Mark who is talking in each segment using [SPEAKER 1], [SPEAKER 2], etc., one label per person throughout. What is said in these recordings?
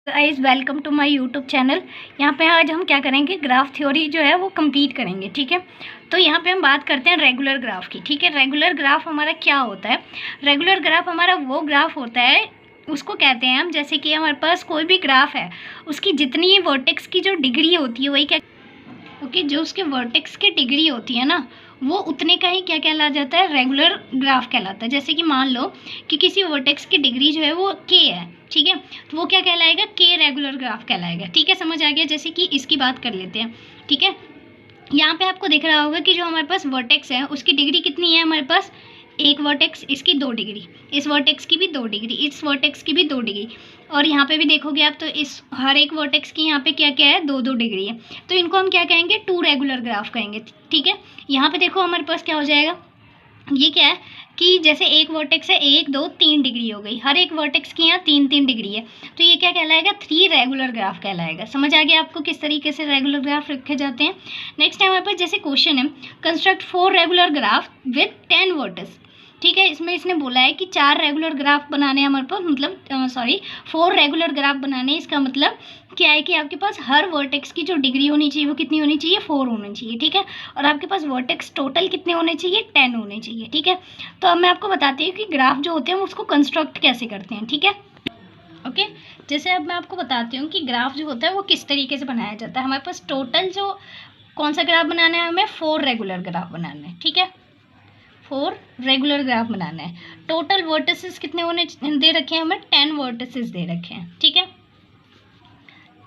[SPEAKER 1] Guys welcome to my YouTube channel. यहाँ पे आज हम क्या करेंगे, ग्राफ थ्योरी जो है वो कंप्लीट करेंगे। ठीक है, तो यहाँ पे हम बात करते हैं रेगुलर ग्राफ की। ठीक है, रेगुलर ग्राफ हमारा क्या होता है? रेगुलर ग्राफ हमारा वो ग्राफ होता है, उसको कहते हैं हम, जैसे कि हमारे पास कोई भी ग्राफ है, उसकी जितनी वर्टेक्स की जो डिग्री होती है वही क्या ओके जो उसके वर्टेक्स की डिग्री होती है ना, वो उतने का ही क्या कहला जाता है, रेगुलर ग्राफ कहलाता है। जैसे कि मान लो कि किसी वर्टेक्स की डिग्री जो है वो के है, ठीक है, तो वो क्या कहलाएगा, के रेगुलर ग्राफ कहलाएगा। ठीक है, समझ आ गया। जैसे कि इसकी बात कर लेते हैं। ठीक है, यहाँ पे आपको दिख रहा होगा कि जो हमारे पास वर्टेक्स है उसकी डिग्री कितनी है, हमारे पास एक वर्टेक्स, इसकी 2 डिग्री, इस वर्टेक्स की भी 2 डिग्री, इस वर्टेक्स की भी 2 डिग्री, और यहाँ पे भी देखोगे आप तो इस हर एक वर्टेक्स की यहाँ पे क्या क्या है, 2-2 डिग्री है। तो इनको हम क्या कहेंगे, 2 रेगुलर ग्राफ कहेंगे। ठीक है, यहाँ पे देखो हमारे पास क्या हो जाएगा, ये क्या है कि जैसे एक वर्टेक्स है, 1 2 3 डिग्री हो गई, हर एक वर्टेक्स की यहाँ 3-3 डिग्री है, तो ये क्या कहलाएगा, 3 रेगुलर ग्राफ कहलाएगा। समझ आ गया आपको किस तरीके से रेगुलर ग्राफ रखे जाते हैं। नेक्स्ट है हमारे पास जैसे क्वेश्चन है, construct 4 regular graph with 10 vertex. ठीक है, इसमें इसने बोला है कि 4 रेगुलर ग्राफ बनाने हैं हमारे पास, मतलब 4 रेगुलर ग्राफ बनाने, इसका मतलब क्या है कि आपके पास हर वर्टेक्स की जो डिग्री होनी चाहिए वो कितनी होनी चाहिए, 4 होनी चाहिए। ठीक है, और आपके पास वर्टेक्स टोटल कितने होने चाहिए, 10 होने चाहिए। ठीक है, तो अब मैं आपको बताती हूँ कि ग्राफ जो होते हैं उसको कंस्ट्रक्ट कैसे करते हैं। ठीक है, ओके, जैसे अब मैं आपको बताती हूँ कि ग्राफ जो होता है वो किस तरीके से बनाया जाता है। हमारे पास टोटल जो कौन सा ग्राफ बनाना है, हमें 4 रेगुलर ग्राफ बनाना है। ठीक है, 4 रेगुलर ग्राफ बनाना है। टोटल वर्टिसेस कितने होने दे रखे हैं, हमें 10 वर्टिसेस दे रखे हैं। ठीक है,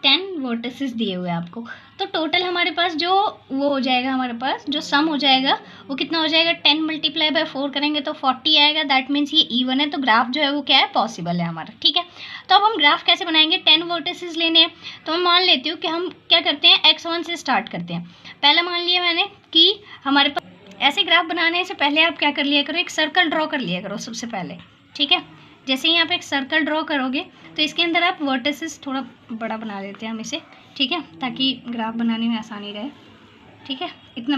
[SPEAKER 1] 10 वर्टिसेस दिए हुए हैं आपको। तो टोटल हमारे पास जो वो हो जाएगा, हमारे पास जो सम हो जाएगा वो कितना हो जाएगा, 10 मल्टीप्लाई बाय 4 करेंगे तो 40 आएगा। दैट मीन्स ये इवन है, तो ग्राफ जो है वो क्या है, पॉसिबल है हमारा। ठीक है, तो अब हम ग्राफ कैसे बनाएंगे, 10 वर्टिसेस लेने हैं। तो मैं मान लेती हूँ कि हम क्या करते हैं, x1 से स्टार्ट करते हैं। पहला मान लिया मैंने कि हमारे पास ऐसे ग्राफ बनाने से पहले आप क्या कर लिया करो, एक सर्कल ड्रॉ कर लिया करो सबसे पहले। ठीक है, जैसे ही आप एक सर्कल ड्रॉ करोगे तो इसके अंदर आप वर्टिसेस थोड़ा बड़ा बना लेते हैं हम इसे, ठीक है, ताकि ग्राफ बनाने में आसानी रहे। ठीक है, इतना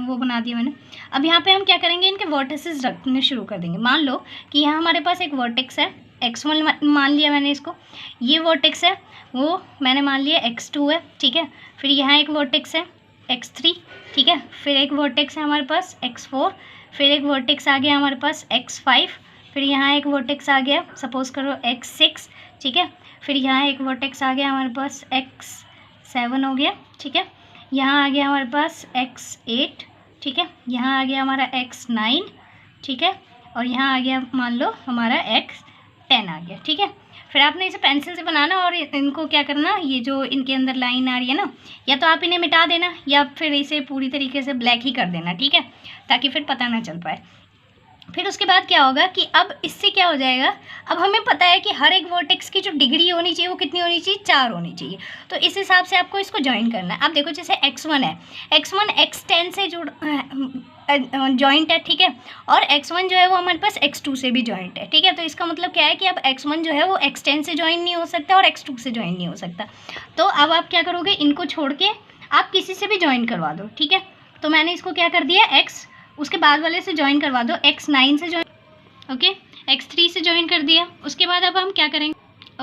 [SPEAKER 1] वो बना दिया मैंने। अब यहाँ पे हम क्या करेंगे, इनके वर्टिसेस रखने शुरू कर देंगे। मान लो कि यहाँ हमारे पास एक वर्टेक्स है, x1 मान लिया मैंने इसको, ये वर्टेक्स है वो मैंने मान लिया x2 है। ठीक है, फिर यहाँ एक वर्टेक्स है x3। ठीक है, फिर एक वर्टेक्स है हमारे पास x4, फिर एक वर्टेक्स आ गया हमारे पास x5, फिर यहाँ एक वर्टेक्स आ गया सपोज करो x6। ठीक है, फिर यहाँ एक वर्टेक्स आ गया हमारे पास x7 हो गया। ठीक है, यहाँ आ गया हमारे पास x8। ठीक है, यहाँ आ गया हमारा x9। ठीक है, और यहाँ आ गया मान लो हमारा x10 आ गया। ठीक है, फिर आपने इसे पेंसिल से बनाना और इनको क्या करना, ये जो इनके अंदर लाइन आ रही है ना, या तो आप इन्हें मिटा देना या फिर इसे पूरी तरीके से ब्लैक ही कर देना। ठीक है, ताकि फिर पता ना चल पाए। फिर उसके बाद क्या होगा कि अब इससे क्या हो जाएगा, अब हमें पता है कि हर एक वर्टेक्स की जो डिग्री होनी चाहिए वो कितनी होनी चाहिए, 4 होनी चाहिए। तो इस हिसाब से आपको इसको ज्वाइन करना है। अब देखो जैसे x1 है, x1 x10 से जुड़ जॉइंट है। ठीक है, और x1 जो है वो हमारे पास x2 से भी जॉइंट है। ठीक है, तो इसका मतलब क्या है कि अब x1 जो है वो x10 से ज्वाइन नहीं हो सकता और x2 से ज्वाइन नहीं हो सकता। तो अब आप क्या करोगे, इनको छोड़ के आप किसी से भी ज्वाइन करवा दो। ठीक है, तो मैंने इसको क्या कर दिया, x उसके बाद वाले से ज्वाइन करवा दो, x9 से ज्वाइन, ओके, x3 से ज्वाइन कर दिया। उसके बाद अब हम क्या करेंगे,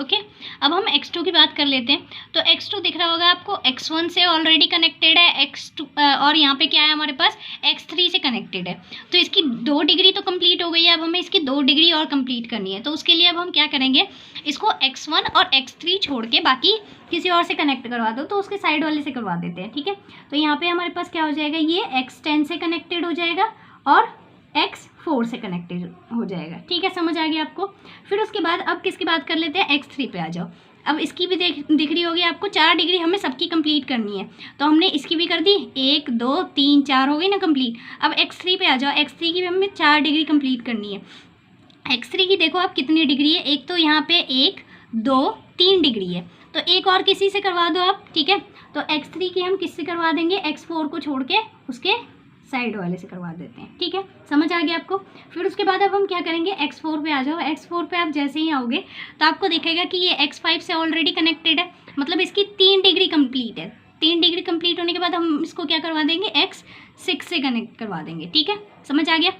[SPEAKER 1] ओके, अब हम x2 की बात कर लेते हैं। तो x2 दिख रहा होगा आपको, x1 से ऑलरेडी कनेक्टेड है, x2 और यहाँ पे क्या है हमारे पास, x3 से कनेक्टेड है। तो इसकी 2 डिग्री तो कंप्लीट हो गई है, अब हमें इसकी 2 डिग्री और कंप्लीट करनी है। तो उसके लिए अब हम क्या करेंगे, इसको x1 और x3 छोड़ के बाकी किसी और से कनेक्ट करवा दो, तो उसके साइड वाले से करवा देते हैं। ठीक है, तो यहाँ पे हमारे पास क्या हो जाएगा, ये x10 से कनेक्टेड हो जाएगा और x4 से कनेक्टेड हो जाएगा। ठीक है, समझ आ गया आपको। फिर उसके बाद अब किसकी बात कर लेते हैं, x3 पे आ जाओ। अब इसकी भी दिख रही होगी आपको, 4 डिग्री हमें सबकी कंप्लीट करनी है, तो हमने इसकी भी कर दी, 1 2 3 4 हो गई ना कंप्लीट। अब x3 पे आ जाओ, x3 की भी हमें 4 डिग्री कंप्लीट करनी है। x3 की देखो आप कितनी डिग्री है, एक तो यहाँ पे 1 2 3 डिग्री है, तो एक और किसी से करवा दो आप। ठीक है, तो x3 की हम किससे करवा देंगे, x4 को छोड़ के उसके साइड वाले से करवा देते हैं। ठीक है, समझ आ गया आपको। फिर उसके बाद अब हम क्या करेंगे, x4 पे आ जाओ। x4 पे आप जैसे ही आओगे तो आपको दिखेगा कि ये x5 से ऑलरेडी कनेक्टेड है, मतलब इसकी 3 डिग्री कंप्लीट है। 3 डिग्री कंप्लीट होने के बाद हम इसको क्या करवा देंगे, x6 से कनेक्ट करवा देंगे। ठीक है, समझ आ गया।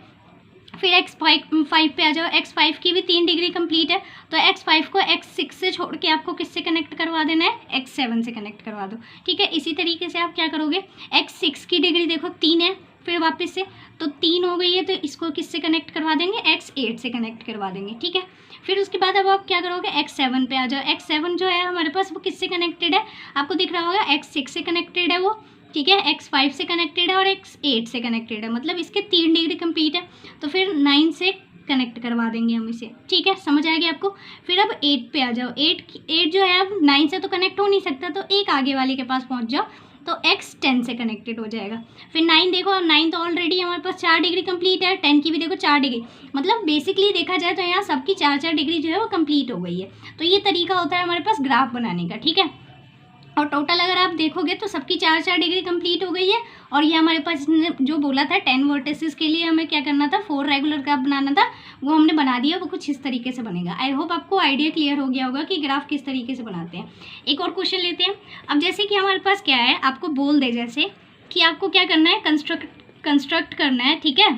[SPEAKER 1] फिर x5 पे आ जाओ। x5 की भी 3 डिग्री कंप्लीट है, तो x5 को x6 से छोड़ के आपको किससे कनेक्ट करवा देना है, x7 से कनेक्ट करवा दो। ठीक है, इसी तरीके से आप क्या करोगे, x6 की डिग्री देखो 3 है, फिर वापस से तो 3 हो गई है, तो इसको किससे कनेक्ट करवा देंगे, x8 से कनेक्ट करवा देंगे। ठीक है, फिर उसके बाद अब आप क्या करोगे, x7 पे आ जाओ। x7 जो है हमारे पास वो किससे कनेक्टेड है, आपको दिख रहा होगा x6 से कनेक्टेड है वो। ठीक है, x5 से कनेक्टेड है और x8 से कनेक्टेड है, मतलब इसके 3 डिग्री कंप्लीट है, तो फिर 9 से कनेक्ट करवा देंगे हम इसे। ठीक है, समझ आ गया आपको। फिर अब 8 पे आ जाओ। 8 जो है अब 9 से तो कनेक्ट हो नहीं सकता, तो एक आगे वाले के पास पहुंच जाओ, तो x10 से कनेक्टेड हो जाएगा। फिर 9 देखो, अब 9 तो ऑलरेडी हमारे पास 4 डिग्री कंप्लीट है, 10 की भी देखो 4 डिग्री, मतलब बेसिकली देखा जाए तो यहाँ सबकी 4-4 डिग्री जो है वो कंप्लीट हो गई है। तो ये तरीका होता है हमारे पास ग्राफ बनाने का। ठीक है, और टोटल अगर आप देखोगे तो सबकी 4-4 डिग्री कंप्लीट हो गई है। और ये हमारे पास जो बोला था 10 वर्टिसेस के लिए हमें क्या करना था, 4 रेगुलर ग्राफ बनाना था, वो हमने बना दिया। वो कुछ इस तरीके से बनेगा। आई होप आपको आइडिया क्लियर हो गया होगा कि ग्राफ किस तरीके से बनाते हैं। एक और क्वेश्चन लेते हैं। अब जैसे कि हमारे पास क्या है, आपको बोल दे जैसे कि आपको क्या करना है, कंस्ट्रक्ट करना है। ठीक है,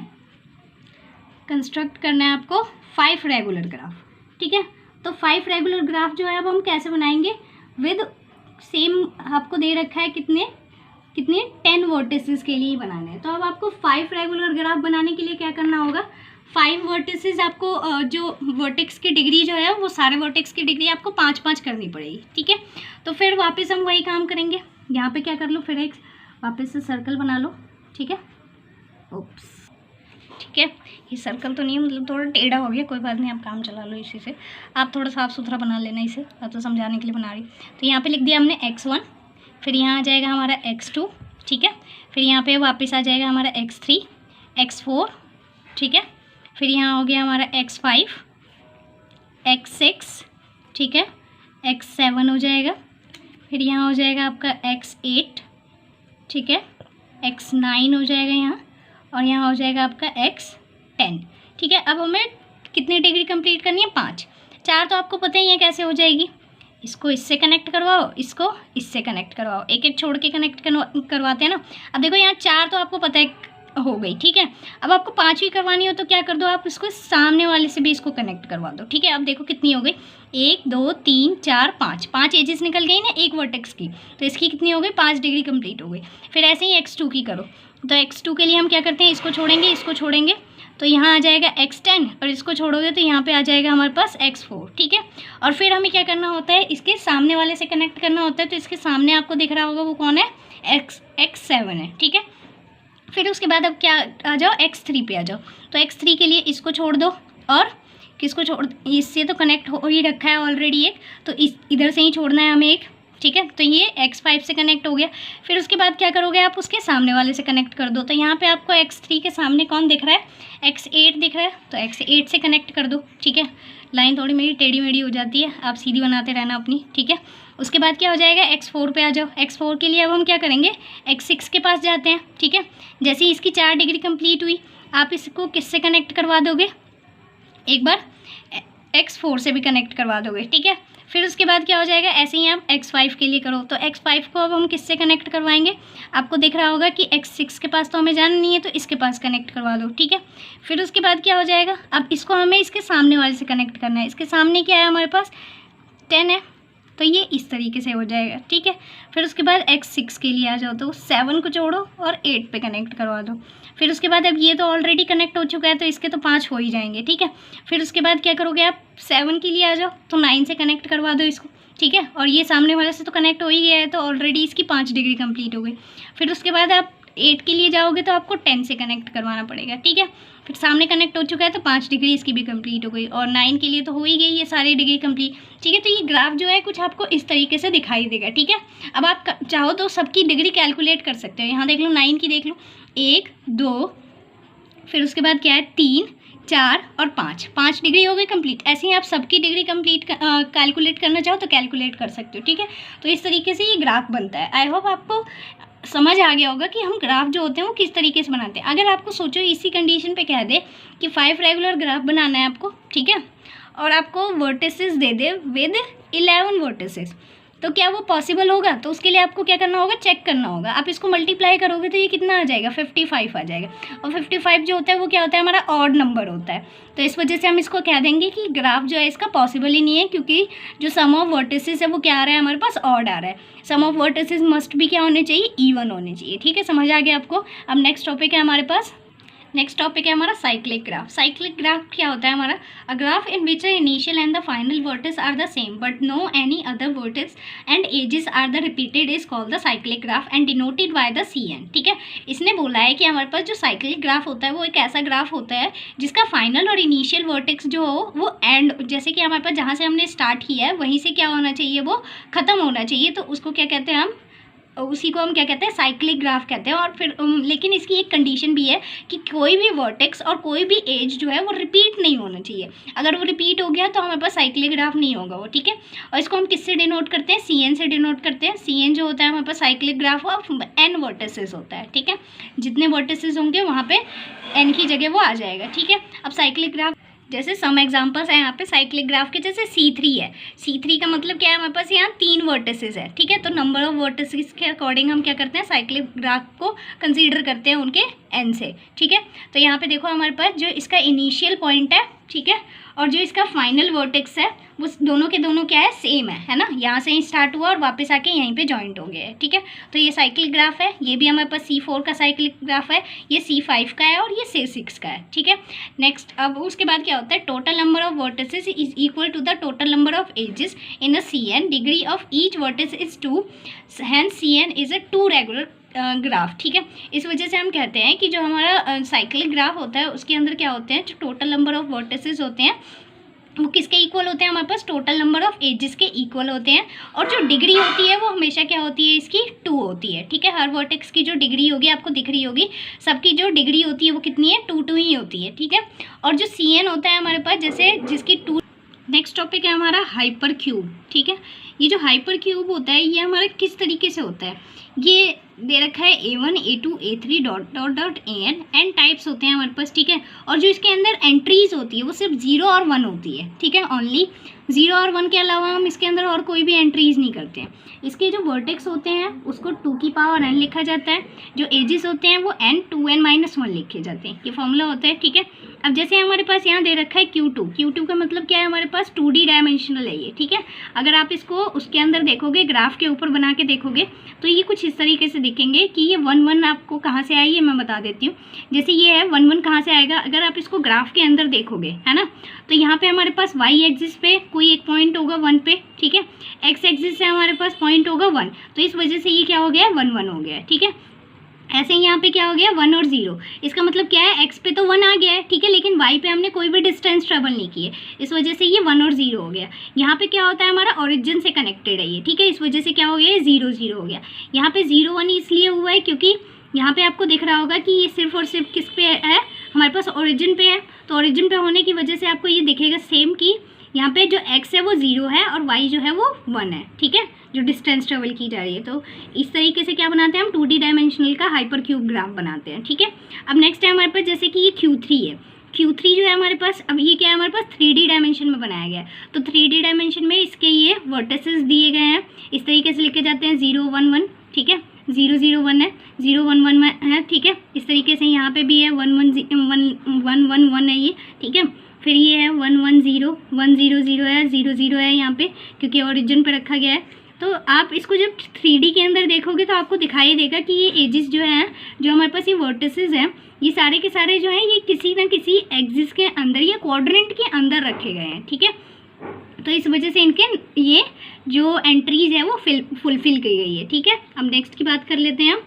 [SPEAKER 1] कंस्ट्रक्ट करना है आपको 5 रेगुलर ग्राफ। ठीक है, तो 5 रेगुलर ग्राफ जो है अब हम कैसे बनाएंगे, विद सेम आपको दे रखा है कितने 10 वर्टिसेस के लिए बनाने हैं। तो अब आपको 5 रेगुलर ग्राफ बनाने के लिए क्या करना होगा, 5 वर्टिसेस आपको जो वर्टेक्स की डिग्री जो है वो सारे वर्टेक्स की डिग्री आपको 5-5 करनी पड़ेगी। ठीक है, तो फिर वापस हम वही काम करेंगे। यहाँ पे क्या कर लो, फिर एक वापस से सर्कल बना लो। ठीक है, ओप्स, ठीक है, ये सर्कल तो नहीं है, मतलब थोड़ा टेढ़ा हो गया, कोई बात नहीं, आप काम चला लो इसी से। आप थोड़ा साफ़ सुथरा बना लेना इसे, अब तो समझाने के लिए बना रही। तो यहाँ पे लिख दिया हमने x1, फिर यहाँ आ जाएगा हमारा x2। ठीक है, फिर यहाँ पे वापस आ जाएगा हमारा x3, x4। ठीक है, फिर यहाँ हो गया हमारा x5, x6। ठीक है, x7 हो जाएगा, फिर यहाँ हो जाएगा आपका x8। ठीक है, x9 हो जाएगा यहाँ, और यहाँ हो जाएगा आपका x10। ठीक है, अब हमें कितनी डिग्री कंप्लीट करनी है, 5। 4 तो आपको पता ही है कैसे हो जाएगी, इसको इससे कनेक्ट करवाओ, इसको इससे कनेक्ट करवाओ, एक एक छोड़ के कनेक्ट करवाते हैं ना। अब देखो यहाँ 4 तो आपको पता है हो गई। ठीक है, अब आपको 5वीं करवानी हो तो क्या कर दो, आप इसको सामने वाले से भी इसको कनेक्ट करवा दो। ठीक है, अब देखो कितनी हो गई, 1 2 3 4 5 एजेस निकल गई ना एक वर्टेक्स की, तो इसकी कितनी हो गई, 5 डिग्री कंप्लीट हो गई। फिर ऐसे ही x2 की करो, तो x2 के लिए हम क्या करते हैं, इसको छोड़ेंगे, इसको छोड़ेंगे, तो यहाँ आ जाएगा x10, और इसको छोड़ोगे तो यहाँ पे आ जाएगा हमारे पास x4। ठीक है, और फिर हमें क्या करना होता है, इसके सामने वाले से कनेक्ट करना होता है, तो इसके सामने आपको दिख रहा होगा वो कौन है, x7 है। ठीक है, फिर उसके बाद अब क्या आ जाओ, x3 पे आ जाओ। तो x3 के लिए इसको छोड़ दो, और किसको छोड़, इससे तो कनेक्ट हो ही रखा है ऑलरेडी एक, तो इधर से ही छोड़ना है हमें एक। ठीक है, तो ये x5 से कनेक्ट हो गया। फिर उसके बाद क्या करोगे, आप उसके सामने वाले से कनेक्ट कर दो। तो यहाँ पे आपको x3 के सामने कौन दिख रहा है, x8 दिख रहा है, तो x8 से कनेक्ट कर दो। ठीक है, लाइन थोड़ी मेरी टेढ़ी मेढ़ी हो जाती है, आप सीधी बनाते रहना अपनी। ठीक है, उसके बाद क्या हो जाएगा, x4 पे आ जाओ। x4 के लिए अब हम क्या करेंगे, x6 के पास जाते हैं। ठीक है, जैसे ही इसकी 4 डिग्री कंप्लीट हुई, आप इसको किससे कनेक्ट करवा दोगे, एक बार x4 से भी कनेक्ट करवा दोगे। ठीक है, फिर उसके बाद क्या हो जाएगा, ऐसे ही आप x5 के लिए करो। तो x5 को अब हम किससे कनेक्ट करवाएंगे, आपको दिख रहा होगा कि x6 के पास तो हमें जाना नहीं है, तो इसके पास कनेक्ट करवा दो। ठीक है, फिर उसके बाद क्या हो जाएगा, अब इसको हमें इसके सामने वाले से कनेक्ट करना है। इसके सामने क्या है हमारे पास, 10 है, तो ये इस तरीके से हो जाएगा। ठीक है, फिर उसके बाद x6 के लिए आ जाओ, तो 7 को जोड़ो और 8 पे कनेक्ट करवा दो। फिर उसके बाद अब ये तो ऑलरेडी कनेक्ट हो चुका है, तो इसके तो 5 हो ही जाएंगे। ठीक है, फिर उसके बाद क्या करोगे, आप 7 के लिए आ जाओ, तो 9 से कनेक्ट करवा दो इसको। ठीक है, और ये सामने वाले से तो कनेक्ट हो ही गया है, तो ऑलरेडी इसकी 5 डिग्री कंप्लीट हो गई। फिर उसके बाद आप 8 के लिए जाओगे, तो आपको 10 से कनेक्ट करवाना पड़ेगा। ठीक है, फिर सामने कनेक्ट हो चुका है, तो 5 डिग्री इसकी भी कंप्लीट हो गई, और 9 के लिए तो हो ही गई ये सारी डिग्री कंप्लीट। ठीक है, तो ये ग्राफ जो है कुछ आपको इस तरीके से दिखाई देगा। ठीक है, अब आप चाहो तो सबकी डिग्री कैलकुलेट कर सकते हो। यहाँ देख लो 9 की देख लो, 1 2, फिर उसके बाद क्या है 3 4 और 5 डिग्री हो गई कंप्लीट। ऐसे ही आप सबकी डिग्री कंप्लीट कैलकुलेट करना चाहो तो कैलकुलेट कर सकते हो। ठीक है, तो इस तरीके से ये ग्राफ बनता है। आई होप आपको समझ आ गया होगा कि हम ग्राफ जो होते हैं वो किस तरीके से बनाते हैं। अगर आपको सोचो इसी कंडीशन पे कह दे कि 5 रेगुलर ग्राफ बनाना है आपको, ठीक है, और आपको vertices they they with 11 vertices, तो क्या वो पॉसिबल होगा? तो उसके लिए आपको क्या करना होगा, चेक करना होगा। आप इसको मल्टीप्लाई करोगे तो ये कितना आ जाएगा, 55 आ जाएगा। और 55 जो होता है वो क्या होता है, हमारा ऑड नंबर होता है। तो इस वजह से हम इसको कह देंगे कि ग्राफ जो है इसका पॉसिबल ही नहीं है, क्योंकि जो सम ऑफ वर्टिसेस है वो क्या आ रहा है, हमारे पास ऑड आ रहा है। सम ऑफ वर्टिसेस मस्ट भी क्या होने चाहिए, इवन होने चाहिए। ठीक है, समझ आ गया आपको। अब नेक्स्ट टॉपिक है हमारे पास, नेक्स्ट टॉपिक है हमारा साइक्लिक ग्राफ। साइक्लिक ग्राफ क्या होता है हमारा, a graph in which the initial and the final vertex are the same but no any other vertex and edges are the repeated is called the cyclic graph and denoted by the CN। ठीक है, इसने बोला है कि हमारे पास जो cyclic graph होता है वो एक ऐसा ग्राफ होता है जिसका फाइनल और इनिशियल वर्टेक्स जो हो वो एंड, जैसे कि हमारे पास जहाँ से हमने स्टार्ट किया है वहीं से क्या होना चाहिए, वो ख़त्म होना चाहिए। तो उसको क्या कहते हैं हम, उसी को हम क्या कहते हैं, साइक्लिक ग्राफ कहते हैं। और फिर लेकिन इसकी एक कंडीशन भी है कि कोई भी वर्टेक्स और कोई भी एज जो है वो रिपीट नहीं होना चाहिए। अगर वो रिपीट हो गया तो हमारे पास साइक्लिक ग्राफ नहीं होगा वो। ठीक है, और इसको हम किससे डिनोट करते हैं, CN से डिनोट करते हैं। CN जो होता है हमारे पास cyclic graph of N vertices होता है। ठीक है, जितने वर्टिसेस होंगे वहाँ पे N की जगह वो आ जाएगा। ठीक है, अब साइक्लिक ग्राफ जैसे सम एग्जांपल्स हैं यहाँ पे साइक्लिक ग्राफ के, जैसे C3 है। C3 का मतलब क्या है, हमारे पास यहाँ 3 वर्टिसेस है। ठीक है, तो नंबर ऑफ वर्टिसेस के अकॉर्डिंग हम क्या करते हैं, साइक्लिक ग्राफ को कंसीडर करते हैं उनके N से। ठीक है, तो यहाँ पे देखो हमारे पास जो इसका इनिशियल पॉइंट है, ठीक है, और जो इसका फाइनल वर्टेक्स है वो दोनों के दोनों क्या है, सेम है ना। यहाँ से ही स्टार्ट हुआ और वापस आके यहीं पे जॉइंट हो गया है। ठीक है, तो ये साइक्लिक ग्राफ है। ये भी हमारे पास C4 का साइक्लिक ग्राफ है, ये C5 का है और ये C6 का है। ठीक है, नेक्स्ट अब उसके बाद क्या होता है, total number of vertices is equal to the total number of edges in a CN, degree of each vertice is 2, hence CN is a 2 regular graph. ठीक है, इस वजह से हम कहते हैं कि जो हमारा साइक्लिक ग्राफ होता है उसके अंदर क्या होते हैं, जो टोटल नंबर ऑफ वर्टिसेस होते हैं वो किसके इक्वल होते हैं, हमारे पास टोटल नंबर ऑफ एजेस के इक्वल होते हैं। और जो डिग्री होती है वो हमेशा क्या होती है, इसकी 2 होती है। ठीक है, हर वर्टेक्स की जो डिग्री होगी आपको दिख रही होगी, सबकी जो डिग्री होती है वो कितनी है, 2 ही होती है। ठीक है, और जो CN होता है हमारे पास, जैसे जिसकी 2। नेक्स्ट टॉपिक है हमारा हाइपर क्यूब। ठीक है, ये जो हाइपर क्यूब होता है ये हमारा किस तरीके से होता है, ये दे रखा है A1 A2 A3 dot dot dot AN, N types होते हैं हमारे पास। ठीक है, और जो इसके अंदर एंट्रीज होती है वो सिर्फ 0 और 1 होती है। ठीक है, ओनली 0 और 1 के अलावा हम इसके अंदर और कोई भी एंट्रीज नहीं करते हैं। इसके जो वर्टेक्स होते हैं उसको 2 की पावर n लिखा जाता है, जो एजेस होते हैं वो n 2n-1 लिखे जाते हैं। ये फॉर्मूला होता है। ठीक है, अब जैसे हमारे पास यहाँ दे रखा है Q2 का मतलब क्या है, हमारे पास 2D डायमेंशनल है ये। ठीक है, अगर आप इसको उसके अंदर देखोगे, ग्राफ के ऊपर बना के देखोगे तो ये कुछ इस तरीके से दिखेंगे कि ये 1 1 आपको कहाँ से आई है मैं बता देती हूँ। जैसे ये है 1 1 कहाँ से आएगा, अगर आप इसको ग्राफ के अंदर देखोगे, है ना, तो यहाँ पे हमारे पास y एक्सिस पे कोई एक पॉइंट होगा 1 पे। ठीक है, x एक्सिस से हमारे पास पॉइंट होगा 1, तो इस वजह से ये क्या हो गया, 1 1 हो गया है। ठीक है, ऐसे ही यहाँ पे क्या हो गया, 1 और 0। इसका मतलब क्या है, x पे तो 1 आ गया है, ठीक है, लेकिन y पे हमने कोई भी डिस्टेंस ट्रेवल नहीं की है, इस वजह से ये 1 और 0 हो गया। यहाँ पे क्या होता है, हमारा ओरिजिन से कनेक्टेड है ये। ठीक है, इस वजह से क्या हो गया, 0 0 हो गया। यहाँ पे 0 1 इसलिए हुआ है क्योंकि यहाँ पे आपको दिख रहा होगा कि ये सिर्फ और सिर्फ किस पे है, हमारे पास ओरिजिन पे है। तो ओरिजिन पे होने की वजह से आपको ये दिखेगा सेम कि यहाँ पे जो x है वो 0 है और y जो है वो 1 है। ठीक है, जो डिस्टेंस ट्रेवल की जा रही है। तो इस तरीके से क्या बनाते हैं हम, 2D डायमेंशनल का हाइपर क्यूब ग्राफ बनाते हैं। ठीक है, अब नेक्स्ट है हमारे पास जैसे कि ये Q3 है। Q3 जो है हमारे पास, अब ये क्या है, हमारे पास 3D डायमेंशन में बनाया गया है। तो 3D डायमेंशन में इसके ये वर्टिसेस दिए गए हैं, इस तरीके से लिखे जाते हैं 0 1 1। ठीक है, 0 0 1 है, 0 1 1 है। ठीक है, इस तरीके से यहाँ पे भी है 1 1 1 1 1 है ये। ठीक है, फिर ये है 1 1 0 1 0 0 है, 0 0 है यहाँ पे क्योंकि ओरिजिन पे रखा गया है। तो आप इसको जब 3D के अंदर देखोगे तो आपको दिखाई देगा कि ये एजेस जो हैं, जो हमारे पास ये वर्टिसेस हैं, ये सारे के सारे जो हैं ये किसी न किसी एक्सिस के अंदर या क्वाड्रेंट के अंदर रखे गए हैं। ठीक है, तो इस वजह से इनके ये जो एंट्रीज है वो फुलफिल की गई है। ठीक है, अब नेक्स्ट की बात कर लेते हैं हम।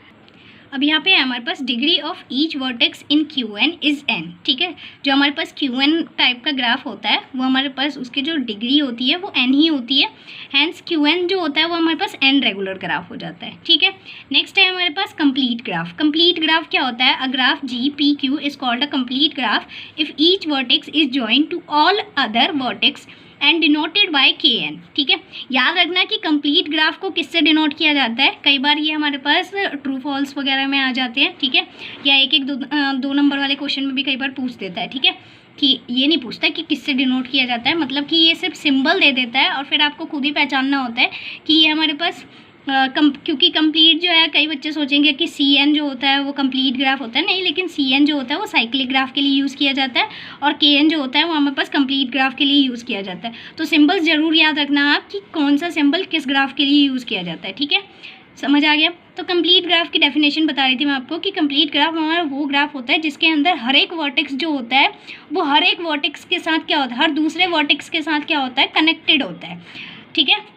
[SPEAKER 1] अब यहाँ पे हमारे पास degree of each vertex in Qn is n। ठीक है, जो हमारे पास Qn टाइप का ग्राफ होता है वो हमारे पास उसकी जो डिग्री होती है वो n ही होती है, हैंस Qn जो होता है वो हमारे पास n रेगुलर ग्राफ हो जाता है। ठीक है, नेक्स्ट है हमारे पास कंप्लीट ग्राफ। कंप्लीट ग्राफ क्या होता है, a graph GPQ is called a complete graph if each vertex is joint to all other vertex and denoted by Kn। ठीक है, याद रखना कि कंप्लीट ग्राफ को किससे डिनोट किया जाता है, कई बार ये हमारे पास ट्रू फॉल्स वगैरह में आ जाते हैं। ठीक है, या एक एक दो नंबर वाले क्वेश्चन में भी कई बार पूछ देता है। ठीक है, कि ये नहीं पूछता कि किससे डिनोट किया जाता है, मतलब कि ये सिर्फ सिंबल दे देता है और फिर आपको खुद ही पहचानना होता है कि ये हमारे पास क्योंकि कंप्लीट जो है, कई बच्चे सोचेंगे कि CN जो होता है वो कंप्लीट ग्राफ होता है, नहीं, लेकिन CN जो होता है वो साइक्लिक ग्राफ के लिए यूज़ किया जाता है और KN जो होता है वो हमारे पास कंप्लीट ग्राफ के लिए यूज़ किया जाता है। तो सिंबल्स ज़रूर याद रखना आप कि कौन सा सिंबल किस ग्राफ के लिए यूज़ किया जाता है, ठीक है, समझ आ गया। तो कंप्लीट ग्राफ की डेफिनेशन बता रही थी मैं आपको कि कंप्लीट ग्राफ हमारा वो ग्राफ होता है जिसके अंदर हर एक वर्टेक्स जो होता है वो हर एक वर्टेक्स के साथ क्या होता है, हर दूसरे वर्टेक्स के साथ क्या होता है, कनेक्टेड होता है, ठीक है।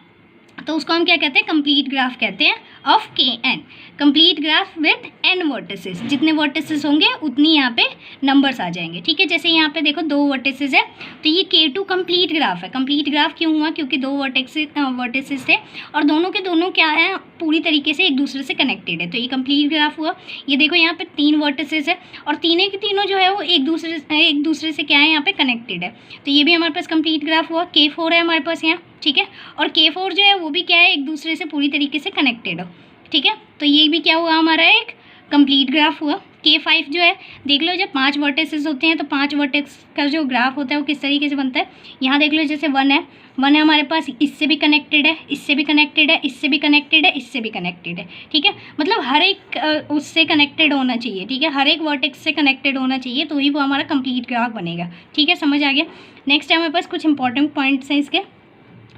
[SPEAKER 1] तो उसको हम क्या कहते हैं, कंप्लीट ग्राफ कहते हैं of KN। Complete graph with N vertices, जितने वर्टिसेस होंगे उतनी यहाँ पे नंबर्स आ जाएंगे, ठीक है। जैसे यहाँ पे देखो 2 वर्टिसेस है तो ये K2 कंप्लीट ग्राफ है। कंप्लीट ग्राफ क्यों हुआ, क्योंकि 2 वर्टिसेस थे और दोनों के दोनों क्या है, पूरी तरीके से एक दूसरे से कनेक्टेड है, तो ये कंप्लीट ग्राफ हुआ। ये देखो यहाँ पे 3 वर्टिसेस है और तीनों के तीनों जो है वो एक दूसरे से क्या है, यहाँ पे कनेक्टेड है, तो ये भी हमारे पास कंप्लीट ग्राफ हुआ। K4 है हमारे पास यहाँ, ठीक है, और K4 जो है वो भी क्या है, एक दूसरे से पूरी तरीके से कनेक्टेड हो, ठीक है। तो ये भी क्या हुआ, हमारा एक कंप्लीट ग्राफ हुआ। K5 जो है, देख लो जब 5 वर्टिसेस होते हैं तो 5 वर्टेक्स का जो ग्राफ होता है वो किस तरीके से बनता है, यहाँ देख लो जैसे 1 है हमारे पास, इससे भी कनेक्टेड है, इससे भी कनेक्टेड है, इससे भी कनेक्टेड है, इससे भी कनेक्टेड है, ठीक है। मतलब हर एक उससे कनेक्टेड होना चाहिए, ठीक है, हर एक वर्टेक्स से कनेक्टेड होना चाहिए, तो ही वो हमारा कंप्लीट ग्राफ बनेगा, ठीक है, समझ आ गया। नेक्स्ट है हमारे पास कुछ इंपॉर्टेंट पॉइंट्स हैं इसके।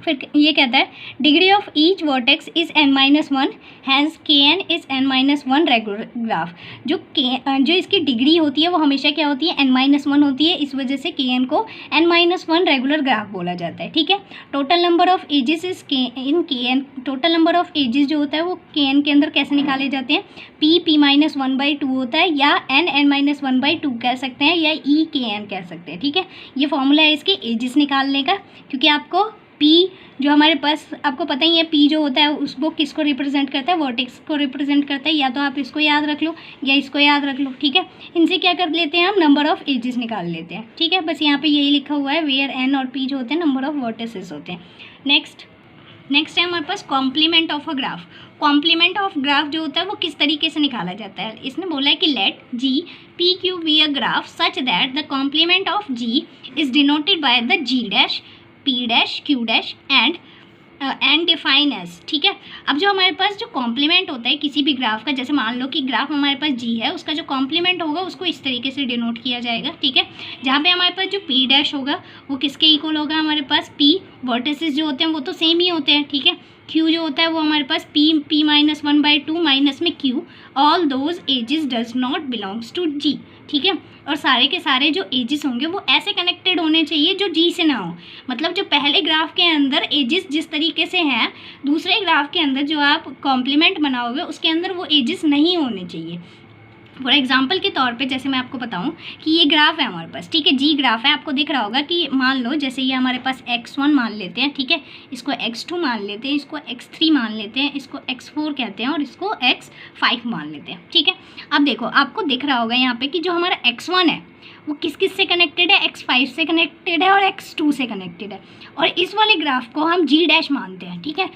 [SPEAKER 1] फिर ये कहता है degree of each vertex is n-1, hence KN is n-1 regular graph. जो इसकी डिग्री होती है वो हमेशा क्या होती है, n-1 होती है, इस वजह से KN को n-1 रेगुलर ग्राफ बोला जाता है, ठीक है। Total number of edges is KN, total number of edges जो होता है वो KN के अंदर कैसे निकाले जाते हैं, P-1/2 होता है, या n-1/2 कह सकते हैं, या EKN कह सकते हैं, ठीक है। ये फॉर्मूला है इसके एजेस निकालने का, क्योंकि आपको P जो हमारे पास आपको पता ही है, P जो होता है उसको किसको रिप्रेजेंट करता है, वर्टेक्स को रिप्रेजेंट करता है, या तो आप इसको याद रख लो या इसको याद रख लो, ठीक है। इनसे क्या कर लेते हैं हम, नंबर ऑफ एजेस निकाल लेते हैं, ठीक है। बस यहाँ पे यही लिखा हुआ है, वेयर N और P जो होते हैं नंबर ऑफ वर्टिसेस होते हैं। नेक्स्ट है हमारे पास complement of a graph. Complement of graph जो होता है वो किस तरीके से निकाला जाता है, इसने बोला है कि let G(PQ) be a graph such that the complement of G is denoted by the G', P', Q' and define edge, ठीक है। अब जो हमारे पास जो कॉम्प्लीमेंट होता है किसी भी ग्राफ का, जैसे मान लो कि ग्राफ हमारे पास G है, उसका जो कॉम्प्लीमेंट होगा उसको इस तरीके से डिनोट किया जाएगा, ठीक है। जहाँ पे हमारे पास जो P' होगा वो किसके इक्वल होगा, हमारे पास P वर्टिसेस जो होते हैं वो तो सेम ही होते हैं, ठीक है। Q जो होता है वो हमारे पास P-1/2 माइनस में Q, all those edges does not belongs to G, ठीक है। और सारे के सारे जो एजेस होंगे वो ऐसे कनेक्टेड होने चाहिए जो G से ना हो, मतलब जो पहले ग्राफ के अंदर एजेस जिस तरीके से हैं, दूसरे ग्राफ के अंदर जो आप कॉम्प्लीमेंट बनाओगे उसके अंदर वो एजेस नहीं होने चाहिए। फॉर एग्जाम्पल के तौर पे जैसे मैं आपको बताऊं कि ये ग्राफ है हमारे पास, ठीक है, G ग्राफ है, आपको दिख रहा होगा कि मान लो जैसे ये हमारे पास x1 मान लेते हैं, ठीक है, इसको x2 मान लेते हैं, इसको x3 मान लेते हैं, इसको x4 कहते हैं और इसको x5 मान लेते हैं, ठीक है। अब देखो आपको दिख रहा होगा यहाँ पे कि जो हमारा x1 है वो किस किस से कनेक्टेड है, x5 से कनेक्टेड है और x2 से कनेक्टेड है, और इस वाले ग्राफ को हम G' मानते हैं, ठीक है।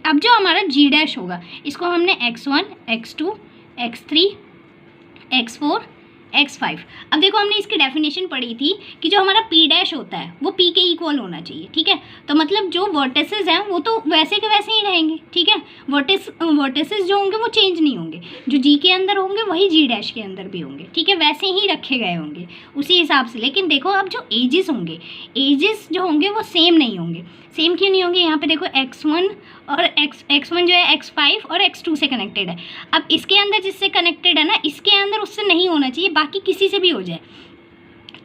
[SPEAKER 1] अब जो हमारा G' होगा इसको हमने x1, x2, x3, x4, x5, अब देखो हमने इसकी डेफिनेशन पढ़ी थी कि जो हमारा P' होता है वो P के इक्वल होना चाहिए, ठीक है। तो मतलब जो वर्टिसेस हैं वो तो वैसे के वैसे ही रहेंगे, ठीक है, वर्टिसेस जो होंगे वो चेंज नहीं होंगे, जो G के अंदर होंगे वही G' के अंदर भी होंगे, ठीक है, वैसे ही रखे गए होंगे उसी हिसाब से। लेकिन देखो अब जो एजेस होंगे, एजेस जो होंगे वो सेम नहीं होंगे। सेम क्यों नहीं होंगे, यहाँ पे देखो x1 और x1 जो है x5 और x2 से कनेक्टेड है। अब इसके अंदर जिससे कनेक्टेड है ना, इसके अंदर उससे नहीं होना चाहिए, बाकी किसी से भी हो जाए।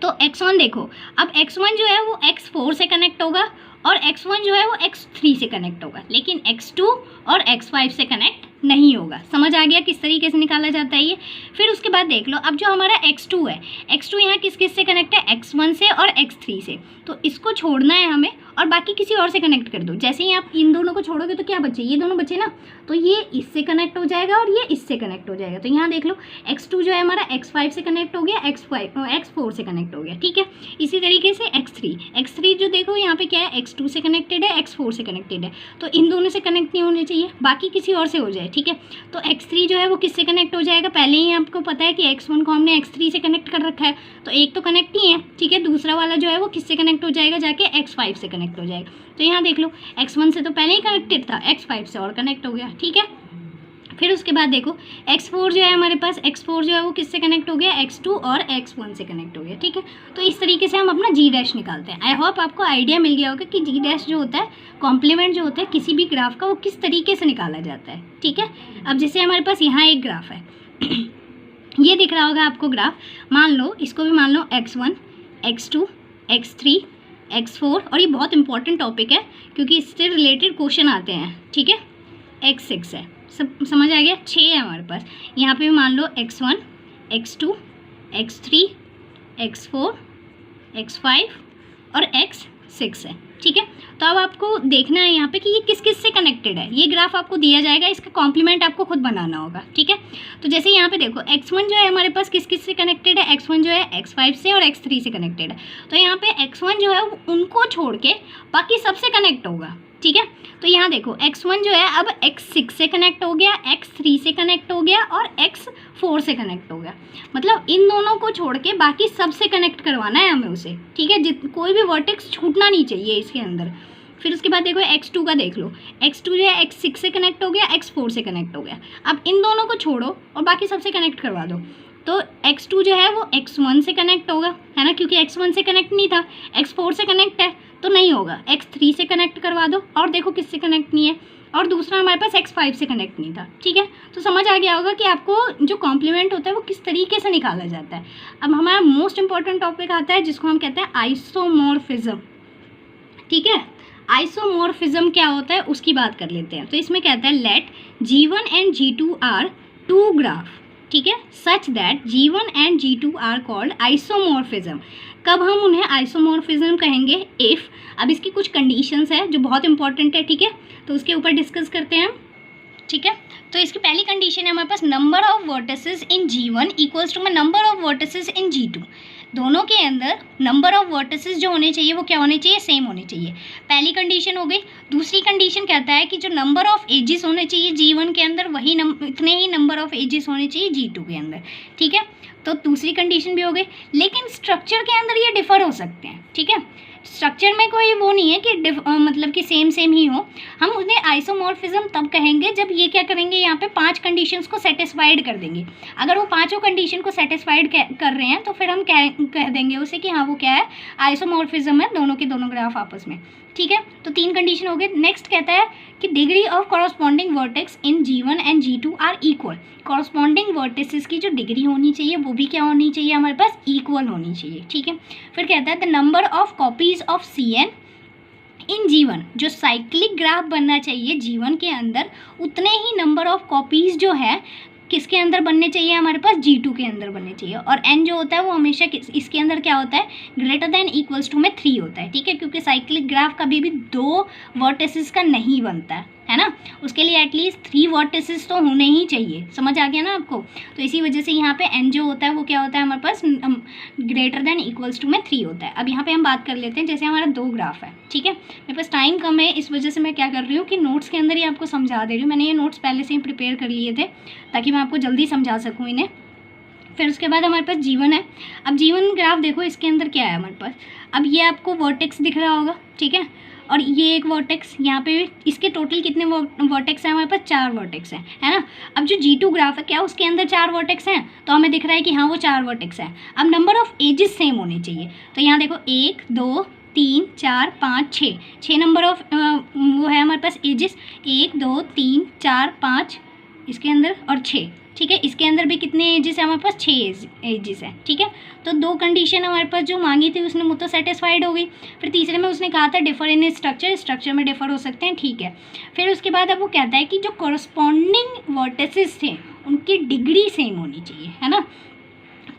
[SPEAKER 1] तो x1 देखो, अब x1 जो है वो x4 से कनेक्ट होगा और x1 जो है वो x3 से कनेक्ट होगा, लेकिन x2 और x5 से कनेक्ट नहीं होगा। समझ आ गया किस तरीके से निकाला जाता है ये। फिर उसके बाद देख लो, अब जो हमारा x2 है, x2 यहाँ किस किस से कनेक्ट है, x1 से और x3 से, तो इसको छोड़ना है हमें और बाकी किसी और से कनेक्ट कर दो। जैसे ही आप इन दोनों को छोड़ोगे तो क्या बचे, ये दोनों बचे ना, तो ये इससे कनेक्ट हो जाएगा और ये इससे कनेक्ट हो जाएगा। तो यहाँ देख लो x2 जो है हमारा x5 से कनेक्ट हो गया, x4 से कनेक्ट हो गया, ठीक है। इसी तरीके से x3 जो देखो यहाँ पे क्या है, x2 से कनेक्टेड है, x4 से कनेक्टेड है, तो इन दोनों से कनेक्ट नहीं होने चाहिए, बाकी किसी और से हो जाए, ठीक है। तो x3 जो है वो किससे कनेक्ट हो जाएगा, पहले ही आपको पता है कि x1 को हमने x3 से कनेक्ट कर रखा है, तो एक तो कनेक्ट ही है, ठीक है। दूसरा वाला जो है वो किससे कनेक्ट हो जाएगा, जाके x5 से कनेक्ट हो जाएगा। तो यहाँ देख लो x1 से तो पहले ही कनेक्टेड था, x5 से और कनेक्ट हो गया, ठीक है। फिर उसके बाद देखो x4 जो है हमारे पास, x4 जो है वो किससे कनेक्ट हो गया, x2 और x1 से कनेक्ट हो गया, ठीक है। तो इस तरीके से हम अपना g डैश निकालते हैं। आई होप आपको आइडिया मिल गया होगा कि g डैश जो होता है, कॉम्प्लीमेंट जो होता है किसी भी ग्राफ का, वो किस तरीके से निकाला जाता है, ठीक है। अब जैसे हमारे पास यहाँ एक ग्राफ है ये दिख रहा होगा आपको ग्राफ, मान लो इसको भी मान लो x1, x2, x3, x4, और ये बहुत इंपॉर्टेंट टॉपिक है क्योंकि इससे रिलेटेड क्वेश्चन आते हैं, ठीक है। x6 है, सब समझ आ गया। 6 है हमारे पास, यहाँ पे मान लो x1, x2, x3, x4, x5 और x6 है, ठीक है। तो अब आपको देखना है यहाँ पे कि ये किस किस से कनेक्टेड है। ये ग्राफ आपको दिया जाएगा, इसका कॉम्प्लीमेंट आपको खुद बनाना होगा, ठीक है। तो जैसे यहाँ पे देखो x1 जो है हमारे पास किस किस से कनेक्टेड है, x1 जो है x5 से और x3 से कनेक्टेड है। तो यहाँ पे x1 जो है उनको छोड़ के बाकी सबसे कनेक्ट होगा, ठीक है। तो यहाँ देखो x1 जो है अब x6 से कनेक्ट हो गया, x3 से कनेक्ट हो गया और x4 से कनेक्ट हो गया। मतलब इन दोनों को छोड़ के बाकी सबसे कनेक्ट करवाना है हमें उसे, ठीक है। कोई भी वर्टेक्स छूटना नहीं चाहिए इसके अंदर। फिर उसके बाद देखो x2 का देख लो, x2 जो है x6 से कनेक्ट हो गया, x4 से कनेक्ट हो गया। अब इन दोनों को छोड़ो और बाकी सबसे कनेक्ट करवा दो। तो x2 जो है वो x1 से कनेक्ट होगा, है ना, क्योंकि x1 से कनेक्ट नहीं था, x4 से कनेक्ट है तो नहीं होगा। x3 से कनेक्ट करवा दो और देखो किससे कनेक्ट नहीं है, और दूसरा हमारे पास x5 से कनेक्ट नहीं था, ठीक है। तो समझ आ गया होगा कि आपको जो कॉम्प्लीमेंट होता है वो किस तरीके से निकाला जाता है। अब हमारा मोस्ट इंपॉर्टेंट टॉपिक आता है जिसको हम कहते हैं आइसोमॉर्फिज्म, ठीक है। आइसोमॉर्फिज्म क्या होता है उसकी बात कर लेते हैं। तो इसमें कहता है let G1 and G2 are two graph, ठीक है, such that G1 and G2 are called isomorphism. कब हम उन्हें आइसोमॉर्फिज्म कहेंगे, इफ़, अब इसकी कुछ कंडीशंस है जो बहुत इंपॉर्टेंट है, ठीक है। तो उसके ऊपर डिस्कस करते हैं हम, ठीक है। तो इसकी पहली कंडीशन है हमारे पास number of vertices in G1 equals to number of vertices in G2। दोनों के अंदर नंबर ऑफ वर्टिसेस जो होने चाहिए वो क्या होने चाहिए, सेम होने चाहिए। पहली कंडीशन हो गई। दूसरी कंडीशन कहता है कि जो नंबर ऑफ एजेस होने चाहिए G1 के अंदर वही इतने ही नंबर ऑफ एजेस होने चाहिए G2 के अंदर, ठीक है। तो दूसरी कंडीशन भी हो गई, लेकिन स्ट्रक्चर के अंदर ये डिफर हो सकते हैं, ठीक है। स्ट्रक्चर में कोई वो नहीं है कि मतलब कि सेम ही हो। हम उन्हें आइसोमॉर्फिज्म तब कहेंगे जब ये क्या करेंगे, यहाँ पे 5 कंडीशंस को सेटिस्फाइड कर देंगे। अगर वो पांचों कंडीशन को सेटिस्फाइड कर रहे हैं तो फिर हम कह देंगे उसे कि हाँ वो क्या है, आइसोमॉर्फिज्म है, दोनों के दोनों ग्राफ आपस में, ठीक है। तो 3 कंडीशन हो गए। नेक्स्ट कहता है कि degree of corresponding vertex in G1 and G2 are equal. Corresponding vertices की जो डिग्री होनी चाहिए वो भी क्या होनी चाहिए, हमारे पास इक्वल होनी चाहिए, ठीक है। फिर कहता है the number of copies of CN in G1, जो साइक्लिक ग्राफ बनना चाहिए G1 के अंदर उतने ही नंबर ऑफ कॉपीज जो है किसके अंदर बनने चाहिए, हमारे पास G2 के अंदर बनने चाहिए। और n जो होता है वो हमेशा इसके अंदर क्या होता है, ग्रेटर देन इक्वल्स टू में 3 होता है, ठीक है। क्योंकि साइक्लिक ग्राफ कभी भी 2 वर्टिसेस का नहीं बनता है ना, उसके लिए एटलीस्ट 3 वर्टिसेस तो होने ही चाहिए। समझ आ गया ना आपको। तो इसी वजह से यहाँ पे n जो होता है वो क्या होता है हमारे पास, ग्रेटर देन इक्वल्स टू में 3 होता है। अब यहाँ पे हम बात कर लेते हैं, जैसे हमारा 2 ग्राफ है, ठीक है। मेरे पास टाइम कम है, इस वजह से मैं क्या कर रही हूँ कि नोट्स के अंदर ही आपको समझा दे रही हूँ। मैंने ये नोट्स पहले से ही प्रिपेयर कर लिए थे ताकि मैं आपको जल्दी समझा सकूँ इन्हें। फिर उसके बाद हमारे पास G1 है। अब G1 ग्राफ देखो, इसके अंदर क्या है हमारे पास, अब ये आपको वर्टेक्स दिख रहा होगा, ठीक है, और ये एक वर्टेक्स, यहाँ पे इसके टोटल कितने वर्टेक्स हैं हमारे पास, 4 वर्टेक्स हैं, है ना। अब जो G2 ग्राफ है, क्या उसके अंदर 4 वर्टेक्स हैं, तो हमें दिख रहा है कि हाँ वो 4 वर्टेक्स हैं। अब नंबर ऑफ एजेस सेम होने चाहिए। तो यहाँ देखो 1 2 3 4 5 6 नंबर ऑफ वो है हमारे पास एजेस, 1 2 3 4 5 इसके अंदर और 6, ठीक है। इसके अंदर भी कितने एजेस है हमारे पास, 6 एजेस है, ठीक है। तो 2 कंडीशन हमारे पास जो मांगी थी उसने वो तो सेटिस्फाइड हो गई। फिर तीसरे में उसने कहा था डिफर इन स्ट्रक्चर में डिफर हो सकते हैं, ठीक है। फिर उसके बाद अब वो कहता है कि जो कॉरस्पॉन्डिंग वर्टिसेस थे उनकी डिग्री सेम होनी चाहिए, है ना।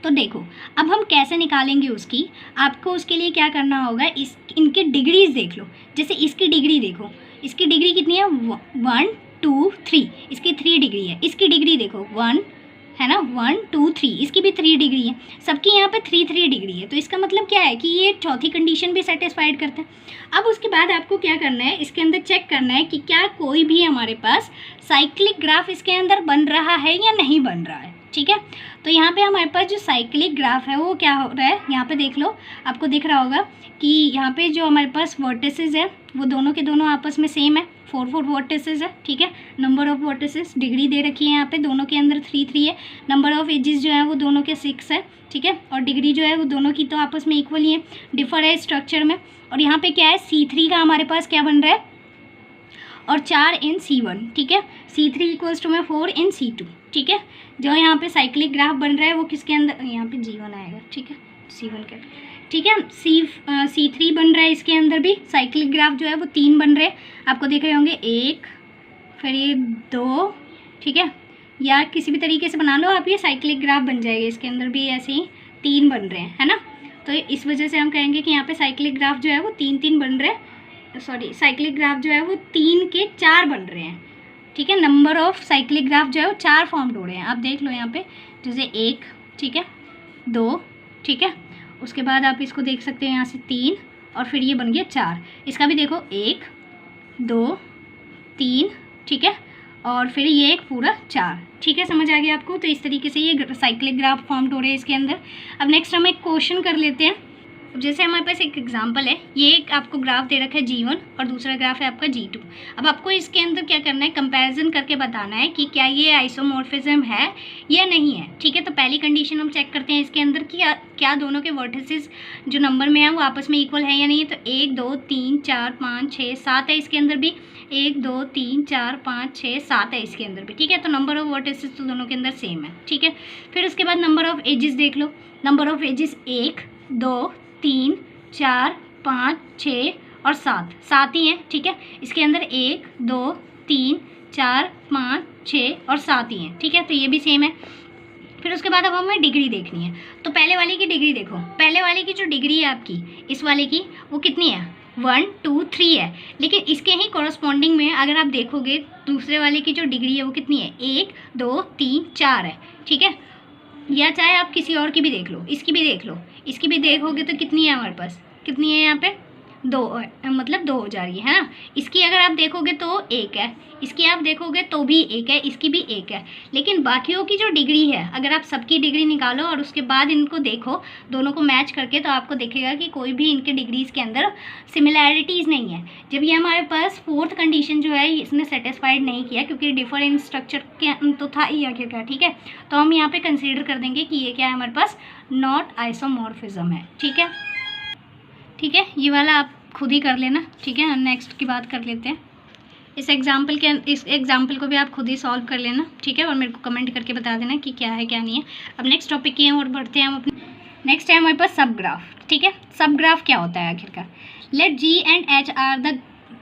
[SPEAKER 1] तो देखो अब हम कैसे निकालेंगे उसकी, आपको उसके लिए क्या करना होगा, इनके डिग्रीज देख लो। जैसे इसकी डिग्री देखो, इसकी डिग्री कितनी है 1 2 3, इसकी 3 डिग्री है। इसकी डिग्री देखो 1 है ना, 1 2 3, इसकी भी 3 डिग्री है। सबकी यहाँ पे 3 डिग्री है। तो इसका मतलब क्या है कि ये चौथी कंडीशन भी सेटिस्फाइड करता है। अब उसके बाद आपको क्या करना है, इसके अंदर चेक करना है कि क्या कोई भी हमारे पास साइक्लिक ग्राफ इसके अंदर बन रहा है या नहीं बन रहा है। ठीक है, तो यहाँ पे हमारे पास जो साइक्लिक ग्राफ है वो क्या हो रहा है, यहाँ पे देख लो, आपको दिख रहा होगा कि यहाँ पे जो हमारे पास वर्टिसेस है वो दोनों के दोनों आपस में सेम है, 4 वर्टिसेस है। ठीक है, नंबर ऑफ वर्टिसेस डिग्री दे रखी है यहाँ पे, दोनों के अंदर 3 है। नंबर ऑफ एजेस जो है वो दोनों के 6 है। ठीक है, और डिग्री जो है वो दोनों की तो आपस में इक्वल ही है, डिफर है स्ट्रक्चर में। और यहाँ पे क्या है, C3 का हमारे पास क्या बन रहा है, और 4 इन C1। ठीक है, C3 इक्वल्स टू में 4 इन C2। ठीक है, जो यहाँ पे साइक्लिक ग्राफ बन रहा है वो किसके अंदर, यहाँ पे G1 आएगा। ठीक है, C1 के, ठीक है, C3 बन रहा है, इसके अंदर भी साइक्लिक ग्राफ जो है वो 3 बन रहे हैं, आपको देख रहे होंगे, 1 फिर ये 2। ठीक है, या किसी भी तरीके से बना लो आप, ये साइक्लिक ग्राफ बन जाएगा। इसके अंदर भी ऐसे ही 3 बन रहे हैं, है ना। तो इस वजह से हम कहेंगे कि यहाँ पे साइक्लिक ग्राफ जो है वो 3 बन रहे हैं, सॉरी साइक्लिक ग्राफ जो है वो 3 के 4 बन रहे हैं। ठीक है, नंबर ऑफ साइक्लिक ग्राफ जो है वो 4 फॉर्म हो रहे हैं। आप देख लो यहाँ पे, जैसे 1, ठीक है, 2, ठीक है, उसके बाद आप इसको देख सकते हैं यहाँ से 3, और फिर ये बन गया 4। इसका भी देखो 1 2 3, ठीक है, और फिर ये एक पूरा 4। ठीक है, समझ आ गया आपको। तो इस तरीके से ये साइक्लिक ग्राफ फॉर्म हो रहे हैं इसके अंदर। अब नेक्स्ट हम एक क्वेश्चन कर लेते हैं। अब जैसे हमारे पास एक एग्जांपल है, ये एक आपको ग्राफ दे रखा है G1 और दूसरा ग्राफ है आपका G2। अब आपको इसके अंदर क्या करना है, कंपैरिजन करके बताना है कि क्या ये आइसोमॉर्फिज्म है या नहीं है। ठीक है, तो पहली कंडीशन हम चेक करते हैं इसके अंदर कि क्या दोनों के वर्टिसेस जो नंबर में है वो आपस में इक्वल है या नहीं है। तो 1 2 3 4 5 6 7 है इसके अंदर भी, 1 2 3 4 5 6 7 है इसके अंदर भी। ठीक है, तो नंबर ऑफ वर्टिसेस तो दोनों के अंदर सेम है। ठीक है, फिर उसके बाद नंबर ऑफ एजेस देख लो। नंबर ऑफ एजेस 1 2 3 4 5 6 और 7 ही हैं। ठीक है, इसके अंदर 1 2 3 4 5 6 और 7 ही हैं। ठीक है, तो ये भी सेम है। फिर उसके बाद अब हमें डिग्री देखनी है। तो पहले वाले की डिग्री देखो, पहले वाले की जो डिग्री है आपकी, इस वाले की वो कितनी है, 1 2 3 है। लेकिन इसके ही कॉरस्पॉन्डिंग में अगर आप देखोगे दूसरे वाले की जो डिग्री है वो कितनी है, 1 2 3 4 है। ठीक है, या चाहे आप किसी और की भी देख लो, इसकी भी देख लो, इसकी भी देखोगे तो कितनी है हमारे पास, कितनी है यहाँ पे 2, मतलब 2 हो जा रही है ना। इसकी अगर आप देखोगे तो 1 है, इसकी आप देखोगे तो भी 1 है, इसकी भी 1 है। लेकिन बाकियों की जो डिग्री है, अगर आप सबकी डिग्री निकालो और उसके बाद इनको देखो दोनों को मैच करके, तो आपको दिखेगा कि कोई भी इनके डिग्रीज़ के अंदर सिमिलैरिटीज़ नहीं है। जब ये हमारे पास 4th कंडीशन जो है इसने सेटिस्फाइड नहीं किया, क्योंकि डिफरेंट स्ट्रक्चर के तो था ही आखिरकार। ठीक है, तो हम यहाँ पर कंसिडर कर देंगे कि ये क्या है हमारे पास, नॉट आइसोमॉर्फिज्म है। ठीक है, ठीक है, ये वाला आप खुद ही कर लेना। ठीक है, नेक्स्ट की बात कर लेते हैं। इस एग्जाम्पल को भी आप खुद ही सॉल्व कर लेना। ठीक है, और मेरे को कमेंट करके बता देना कि क्या है क्या नहीं है। अब नेक्स्ट टॉपिक की और बढ़ते हैं हम अपने। नेक्स्ट है हमारे पास सब ग्राफ। ठीक है, सब ग्राफ क्या होता है आखिरकार, let G and H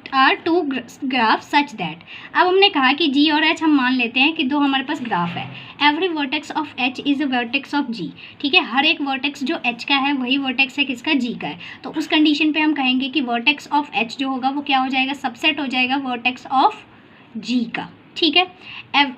[SPEAKER 1] are 2 graph such that. अब हमने कहा कि G और H हम मान लेते हैं कि 2 हमारे पास ग्राफ है। Every vertex of H is a vertex of G। ठीक है, हर एक वर्टेक्स जो H का है वही वर्टेक्स है किसका, G का है। तो उस कंडीशन पे हम कहेंगे कि वर्टेक्स ऑफ H जो होगा वो क्या हो जाएगा, सबसेट हो जाएगा वर्टेक्स ऑफ G का। ठीक है,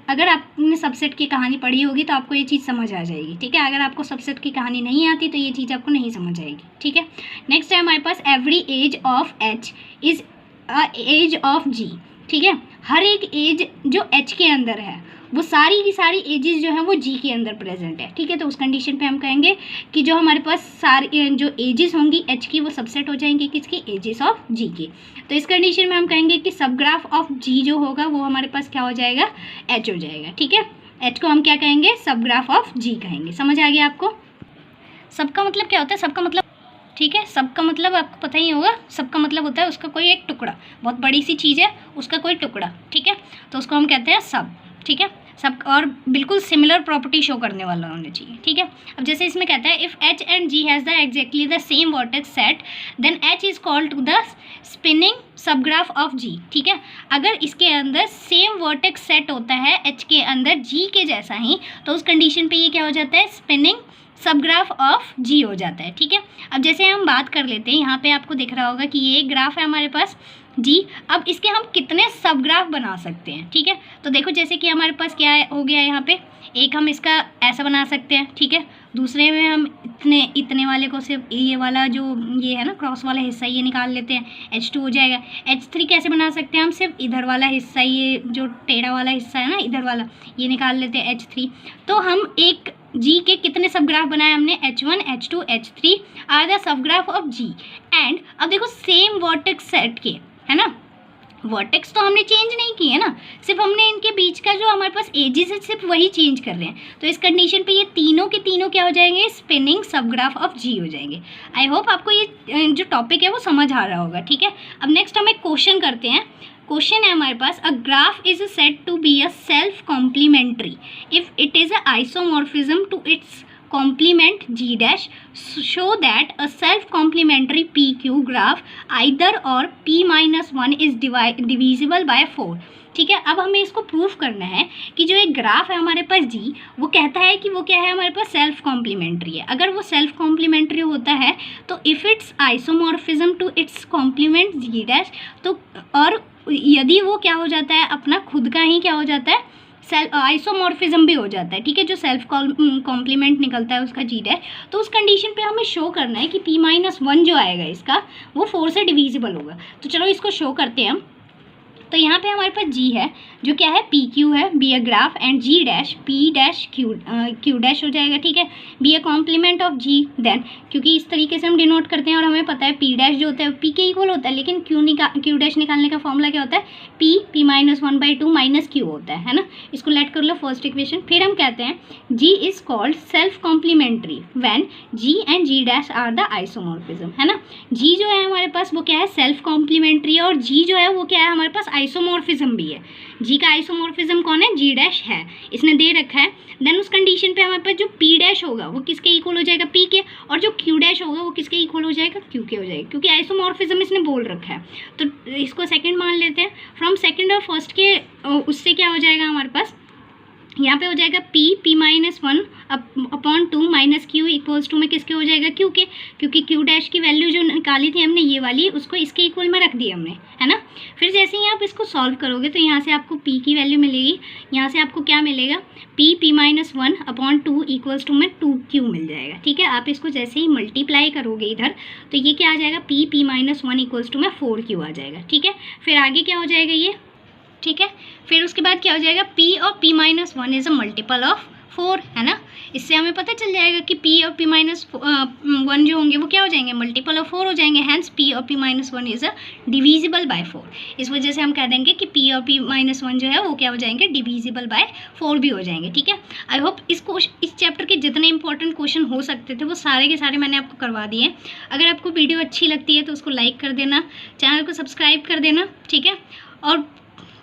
[SPEAKER 1] अगर आपने सबसेट की कहानी पढ़ी होगी तो आपको ये चीज़ समझ आ जाएगी। ठीक है, अगर आपको सबसेट की कहानी नहीं आती तो ये चीज़ आपको नहीं समझ आएगी। ठीक है, नेक्स्ट है हमारे पास every edge of H is edge of G। ठीक है, हर एक एज जो H के अंदर है वो सारी की सारी एजेस जो हैं वो G के अंदर प्रेजेंट है। ठीक है, तो उस कंडीशन पे हम कहेंगे कि जो हमारे पास सारी जो एजेस होंगी H की वो सबसेट हो जाएंगी किसकी, एजेस ऑफ G की। तो इस कंडीशन में हम कहेंगे कि सब ग्राफ ऑफ G जो होगा वो हमारे पास क्या हो जाएगा, H हो जाएगा। ठीक है, H को हम क्या कहेंगे, सब ग्राफ ऑफ G कहेंगे। समझ आ गया आपको। सबका मतलब क्या होता है, सबका मतलब, ठीक है, सबका मतलब आपको पता ही होगा, सबका मतलब होता है उसका कोई एक टुकड़ा, बहुत बड़ी सी चीज़ है उसका कोई टुकड़ा। ठीक है, तो उसको हम कहते हैं सब। ठीक है, सब, और बिल्कुल सिमिलर प्रॉपर्टी शो करने वाला होना चाहिए। ठीक है, अब जैसे इसमें कहता है if H and G has the exactly the same vertex set then H is called to the spinning subgraph of G। ठीक है, अगर इसके अंदर सेम वर्टेक्स सेट होता है H के अंदर G के जैसा ही, तो उस कंडीशन पे ये क्या हो जाता है, स्पिनिंग सब ग्राफ ऑफ जी हो जाता है। ठीक है, अब जैसे हम बात कर लेते हैं, यहाँ पे आपको दिख रहा होगा कि ये ग्राफ है हमारे पास जी। अब इसके हम कितने सब ग्राफ बना सकते हैं। ठीक है, तो देखो जैसे कि हमारे पास क्या हो गया यहाँ पे, एक हम इसका ऐसा बना सकते हैं। ठीक है, दूसरे में हम इतने वाले को सिर्फ ये वाला जो ये है ना क्रॉस वाला हिस्सा ये निकाल लेते हैं, H2 हो जाएगा। H3 कैसे बना सकते हैं हम, सिर्फ इधर वाला हिस्सा, ये जो टेढ़ा वाला हिस्सा है ना इधर वाला, ये निकाल लेते हैं H3। तो हम एक जी के कितने सब ग्राफ बनाए हमने, H1 H2 H3 are the subgraph of G. And अब देखो सेम वर्टेक्स सेट के है ना, वर्टेक्स तो हमने चेंज नहीं किए ना, सिर्फ हमने इनके बीच का जो हमारे पास एजेस है सिर्फ वही चेंज कर रहे हैं। तो इस कंडीशन पे ये तीनों के तीनों क्या हो जाएंगे, स्पिनिंग सब ग्राफ ऑफ जी हो जाएंगे। आई होप आपको ये जो टॉपिक है वो समझ आ रहा होगा। ठीक है, अब नेक्स्ट हम एक क्वेश्चन करते हैं। क्वेश्चन है हमारे पास, a graph is said to be a self complementary if it is a isomorphism to its complement G dash, show that a self complementary PQ graph either or P minus 1 is divisible by 4। ठीक है, अब हमें इसको proof करना है कि जो एक ग्राफ है हमारे पास G, वो कहता है कि वो क्या है हमारे पास सेल्फ कॉम्प्लीमेंट्री है। अगर वो सेल्फ कॉम्प्लीमेंट्री होता है तो if it's isomorphism to its complement G dash, तो और यदि वो क्या हो जाता है अपना खुद का ही क्या हो जाता है आइसोमॉर्फिज्म भी हो जाता है। ठीक है, जो सेल्फ कॉम्प्लीमेंट निकलता है उसका जी डैश, तो उस कंडीशन पे हमें शो करना है कि P-1 जो आएगा इसका वो 4 से डिविजिबल होगा। तो चलो इसको शो करते हैं हम। तो यहाँ पे हमारे पास जी है जो क्या है PQ है, be a graph, and G dash P dash Q dash हो जाएगा। ठीक है, be a complement of G, then क्योंकि इस तरीके से हम डिनोट करते हैं और हमें पता है P डैश जो होता है P के इक्वल होता है, लेकिन Q डैश निकालने का फॉर्मूला क्या होता है, P-1/2 माइनस Q होता है ना। इसको लेट कर लो फर्स्ट इक्वेशन। फिर हम कहते हैं G is called self complementary when G and G dash are the isomorphism, है ना। G जो है हमारे पास वो क्या है सेल्फ कॉम्प्लीमेंट्री, और G जो है वो क्या है हमारे पास आइसोमॉर्फिज्म भी है। जी का आइसोमॉर्फिज्म कौन है, जी डैश है, इसने दे रखा है। देन उस कंडीशन पे हमारे पास जो पी डैश होगा वो किसके इक्वल हो जाएगा, पी के, और जो क्यू डैश होगा वो किसके इक्वल हो जाएगा, क्यू के हो जाएगा, क्योंकि आइसोमॉर्फिज्म इसने बोल रखा है। तो इसको सेकंड मान लेते हैं। फ्रॉम सेकंड और फर्स्ट के उससे क्या हो जाएगा हमारे पास, यहाँ पे हो जाएगा P-1 upon 2 minus Q equals to में किसके हो जाएगा, Q के, क्योंकि Q डैश की वैल्यू जो निकाली थी हमने ये वाली, उसको इसके इक्वल में रख दिया हमने, है ना। फिर जैसे ही आप इसको सॉल्व करोगे तो यहाँ से आपको P की वैल्यू मिलेगी, यहाँ से आपको क्या मिलेगा, P-1 अपॉन 2 इक्वल्स टू में 2Q मिल जाएगा। ठीक है, आप इसको जैसे ही मल्टीप्लाई करोगे इधर तो ये क्या आ जाएगा, P-1 इक्वल्स टू में 4Q आ जाएगा। ठीक है, फिर आगे क्या हो जाएगा ये, ठीक है, फिर उसके बाद क्या हो जाएगा, P और P-1 is a multiple of 4, है ना। इससे हमें पता चल जाएगा कि P और P-1 जो होंगे वो क्या हो जाएंगे, मल्टीपल ऑफ 4 हो जाएंगे। हैंस P और P-1 is a divisible by 4। इस वजह से हम कह देंगे कि P और P-1 जो है वो क्या हो जाएंगे, डिविजिबल बाय 4 भी हो जाएंगे। ठीक है, आई होप इस चैप्टर के जितने इंपॉर्टेंट क्वेश्चन हो सकते थे वो सारे के सारे मैंने आपको करवा दिए। अगर आपको वीडियो अच्छी लगती है तो उसको लाइक कर देना, चैनल को सब्सक्राइब कर देना। ठीक है, और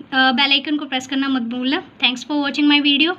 [SPEAKER 1] बेल आइकन को प्रेस करना मत भूलना। Thanks for watching my video.